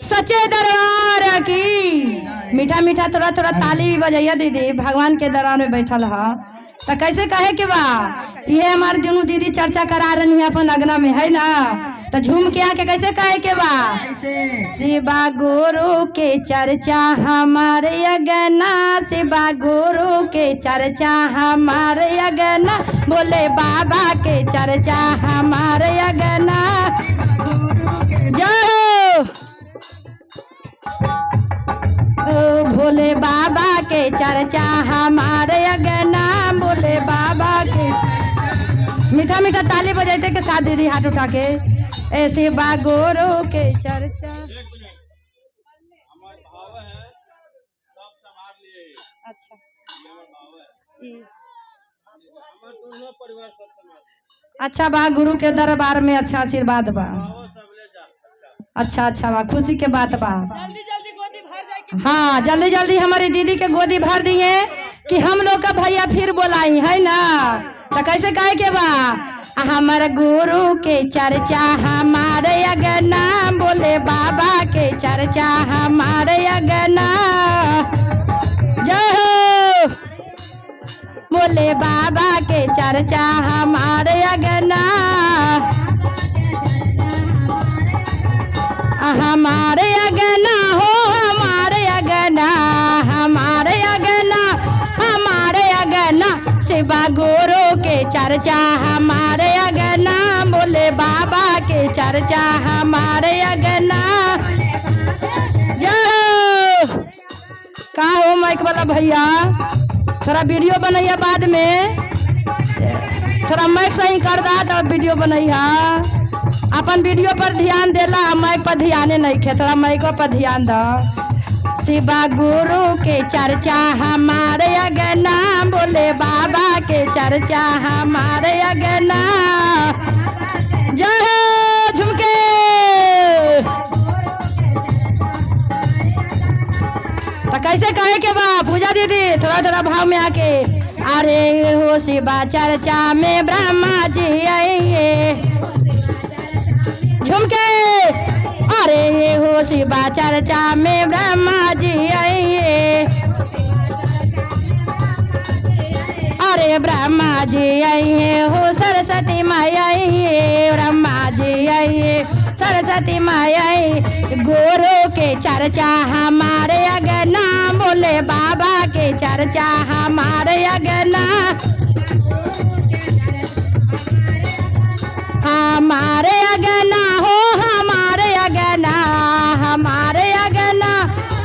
सच्चे दरबार की। मीठा मीठा थोड़ा थोड़ा ताली बजाइया दीदी, भगवान के दरबार में बैठल है तो कैसे कहे के बा। ये हमारे दोनों दीदी चर्चा करा रही है अपन अगना में, है ना, तो झूम के आके कैसे कहे के बा। शिवा गुरु के चर्चा हमारे अगना, शिवा गुरु के चर्चा हमारे अगना, बोले बाबा के चर्चा हमारे अगना। जय भोले बाबा के चर्चा हमारे अगना, बोले बाबा के। मीठा मीठा ताली बजाते के साथ दीदी हाथ उठा के, ऐसे बागोरो के चर्चा। अच्छा अच्छा बा, गुरु के दरबार में अच्छा आशीर्वाद बा। अच्छा अच्छा बा, खुशी के बात बा। हाँ जल्दी जल्दी हमारी दीदी के गोदी भर दिए कि हम लोग का भैया फिर बोलाई, है ना, तो कैसे कहे के बा। हमारे गुरु के चर्चा हमारे अगना, बोले बाबा के चर्चा हमारे अगना। जय हो बोले बाबा के चर्चा हमारे अगना, हमारे अगना हो हमारे अगना, हमारे अगना हमारे अगना, शिवा गुरु के चर्चा हमारे अगना, बोले बाबा के चर्चा हमारे अगना। जय का हो माइक वाला भैया, थोड़ा वीडियो बनैया बाद में, थोड़ा माइक सही कर दा तो वीडियो बनैया। अपन वीडियो पर ध्यान देला, माइक पर ध्यान नहीं खे, थोड़ा माइको पर ध्यान दो। शिवा गुरु के चर्चा हमारे अगना, बोले बाबा के चर्चा हमारे अगना। जय हो झुमके। तो कैसे कहे के बा पूजा दीदी, थोड़ा थोड़ा भाव में आके। अरे हो शिवा चर्चा में ब्रह्मा जी आइए, झुमके। अरे हो शिवा चर्चा में ब्रह्मा जी आइए, अरे ब्रह्मा जी आइए हो, सरस्वती माया आइए, ब्रह्मा जी आइए, सरस्वती माया आइए। गुरु के चर्चा हमारे अगना, बोले बाबा के चर्चा हमारे अगना, हमारे अगना हो हमारे अगना, हमारे अगना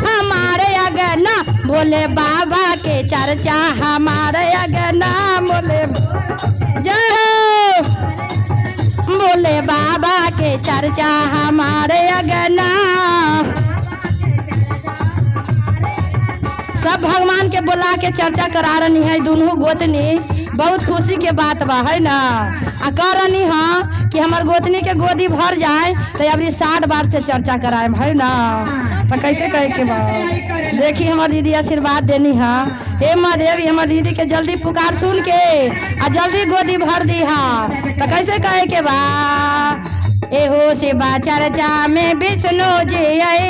हमारे अगना, बोले बाबा के चर्चा हमारे अगना, बोले। जय हो बोले बाबा के चर्चा हमारे अगना। सब भगवान के बुला के चर्चा करा रही है दोनों गोतनी, बहुत खुशी के बात बा, है ना। आ कह रही हाँ कि हमार गोतनी के गोदी भर जाए तो अभी 60 बार से चर्चा कराए, है ना। तो कैसे कहे के बा, देखी हमारी दीदी आशीर्वाद देनी है। हे माँ देवी हमारी दीदी के जल्दी पुकार सुन के आ जल्दी गोदी भर दी है। तो कैसे कहे के बा। ए हो शिवा चर्चा में विष्णु जी आए,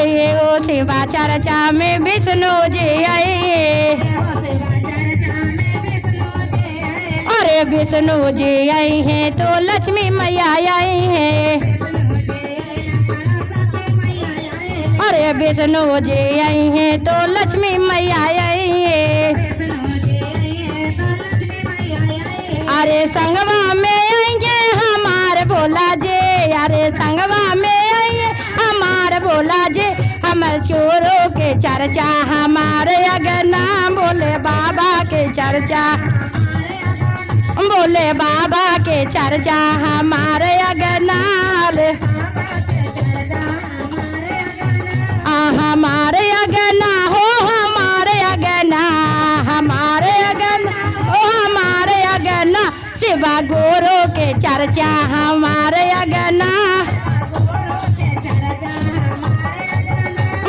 ये हो शिवा चर्चा में विष्णु जी आए, अरे विष्णु जी आई हैं तो लक्ष्मी मैया आई हैं, अरे विष्णु जी आई हैं तो लक्ष्मी मैया आई हैं, अरे संगवा में आएंगे हमारे भोला जी, अरे संगवा में आएंगे हमारे भोला जी, हमारे चोरों के चर्चा हमारे अगना, बोले बाबा के चर्चा, बोले बाबा के चर्चा हमारे अगना, हमारे अगना हो हमारे अगना, हमारे अगना ओ हमारे अगना, शिवा गुरु के चर्चा हमारे अगना,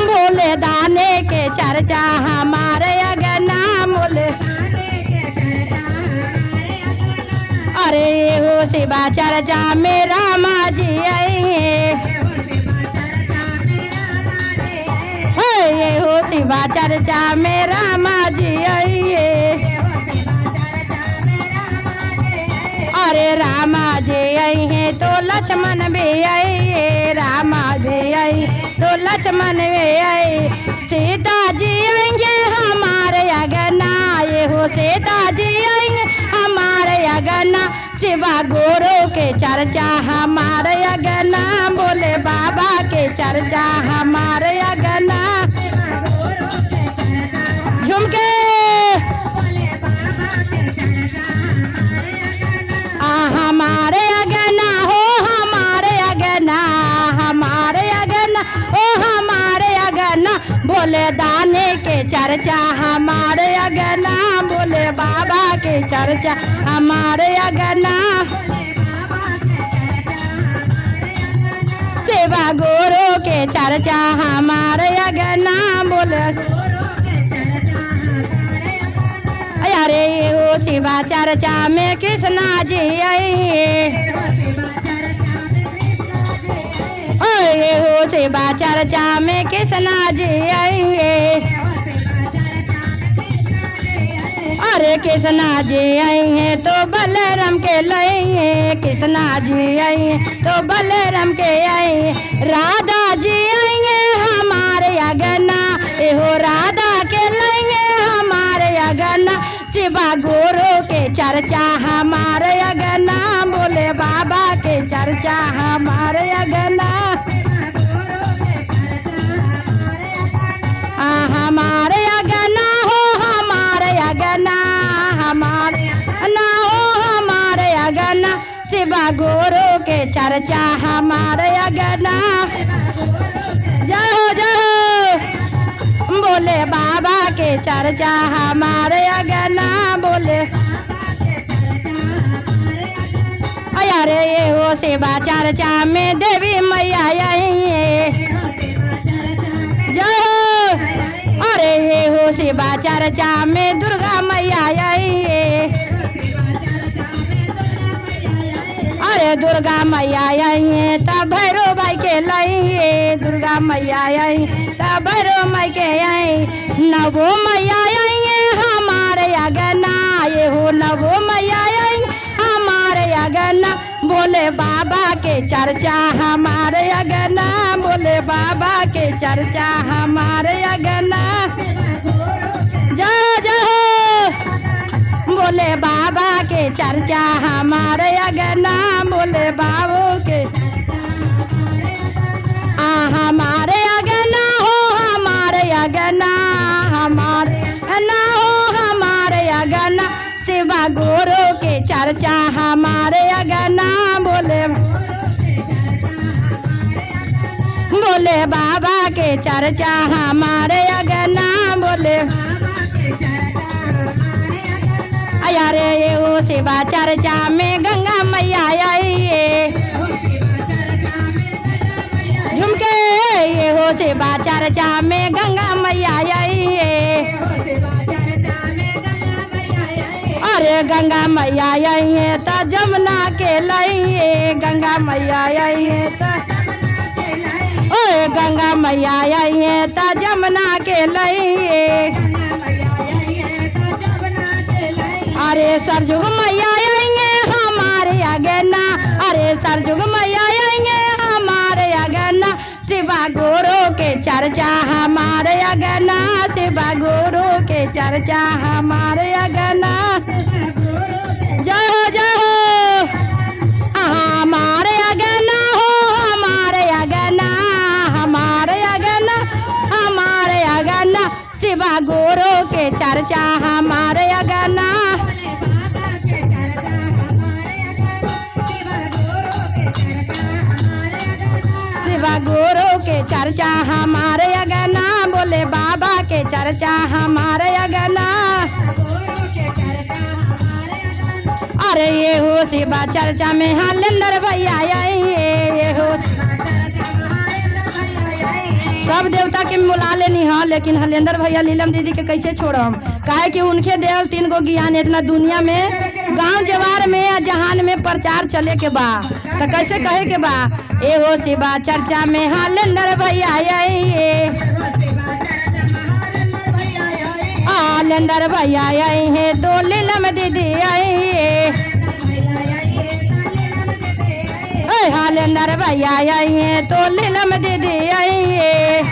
बोले दाने के चर्चा हमारे अगना, बोले अरे ये हो शिवा चर्चा में रामा जी आई है, ये हो शिवा चर्चा में रामा जी आई है। अरे रामा जी आई है तो लक्ष्मण भी आई है, रामा जी आई तो लक्ष्मण भी आई। सीता जी आएंगे हमारे अगना, ये हो सीता जी आएंगे हमारे अगना। शिवा गुरु के चर्चा हमारे अगना, बोले बाबा के चर्चा हमारे अगना। झुमके हमारे अगना हो, हमारे अगना, हमारे अगना ओ हमारे अगना। बोले दाने के चर्चा हमारे अगना, बोले बाबा के चर्चा हमारे अगना। शिवा गुरु के चर्चा हमारे अगना, बोले अरे ये हो शिवा चर्चा में कृष्णा जी आई है, ये हो शिवा चर्चा में कृष्णा जी आई है। अरे कृष्णा जी आई है तो बलराम के लाई है, कृष्णा जी आई है तो बलराम के आई है। राधा जी आई है हमारे अगना, ये हो राधा के लाई है हमारे अगना। शिवा गुरु के चर्चा हमारे अगना, बोले बाबा के चर्चा हमारे अगना। हमारे अगना हो, हमारे अगना, हमारे अगना हो, हमारे अगना। शिवा गुरु के चर्चा हमारे अगना। जय हो जय हो, बोले बाबा के चर्चा हमारे अगना, बोले अरे ये हो शिवा चर्चा में देवी मैया आई है। जय हो, अरे ये हो शिवा चर्चा में दुर्गा मैया आई है। अरे दुर्गा मैया आई है तब भैरव भाई के लाई है, दुर्गा मैया आई तब भैरव माई के आई। नवो मैया आई है हमारे अगना, ये हो नवो मैया आई हमारे अगना। बोले बाबा के चर्चा हमारे अगना, बोले बाबा के चर्चा हमारे अगना। जय जय हो, बोले बाबा के चर्चा हमारे अगना, बोले बाबू के हमारे अगना हो, हमारे अगना, हमारे अगना हो, हमारे अगना। शिवा गुरु के चर्चा हमारे अगना, बोले बोले बाबा के चर्चा हमारे अगना, बोले अरे ये हो शिवा चर्चा में गंगा मैया आई है। झुमके ये हो शिवा चर्चा में गंगा मैया आई है। अरे गंगा मैया आई है तो जमुना के लाई है, गंगा मैया आई है तो ओए गंगा मैया आई है तो जमुना के लाई है। अरे सरजुग मैया आएंगे हमारे अगना, अरे सरजुग मैया आएंगे हमारे अगना। शिवा गुरु के चर्चा हमारे अगना, शिवा गुरु के चर्चा हमारे अगना। जय हो जय हो, हमारे अगना हो, हमारे अगना, हमारे अगना, हमारे अगना। शिवा गुरु के चर्चा हमारे अगना। शिवा गुरु के चर्चा हमारे अगना, बोले बाबा के चर्चा हमारे अगना। अरे ये हो शिवा चर्चा में हलेंद्र भैया आई है, ये हो सब देवता के बुला लेनी हाँ, लेकिन हलेंद्र भैया लीलम दीदी के कैसे छोड़म? काहे कि उनके देव 3 गो ज्ञान इतना दुनिया में गांव जवार में या जहान में प्रचार चले के बा। तो कैसे कहे के बा? ए हो शिवा चर्चा में हलेंद्र भैया हलेंद्र भैया आई है, दो लीलम दीदी आई है। हलेंद्र भैया आई है, तो लीलम दीदी आई है।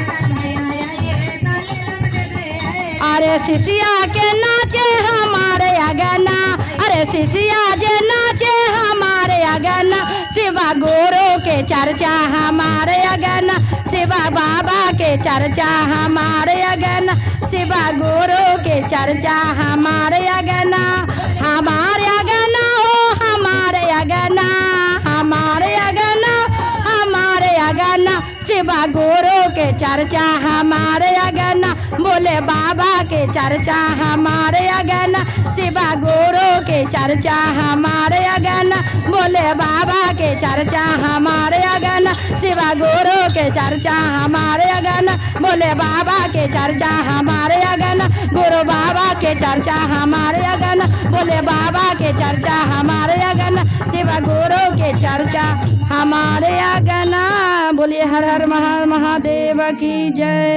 अरे शिशिया के नाचे हमारे अगना, अरे शिशिया जे नाचे हमारे अगना, शिवा गुरु के चर्चा हमारे अगना, शिवा बाबा के चर्चा हमारे अगना, शिवा गुरु के चर्चा हमारे अगना, हमारे अगना हो हमारे अगना, हमारे अगना, हमारे अगना, शिवा गुरु के चर्चा हमारे अगना, बोले बाबा के चर्चा हमारे अगना, शिवा गुरु के चर्चा हमारे अगना, बोले बाबा के चर्चा हमारे अगना, शिवा गुरु के चर्चा हमारे अगना, बोले बाबा के चर्चा हमारे अगना, गुरु बाबा के चर्चा हमारे अगना, बोले बाबा के चर्चा हमारे अगना, शिवा गुरु के चर्चा हमारे अगना। बोलिए हर हर महादेव की जय।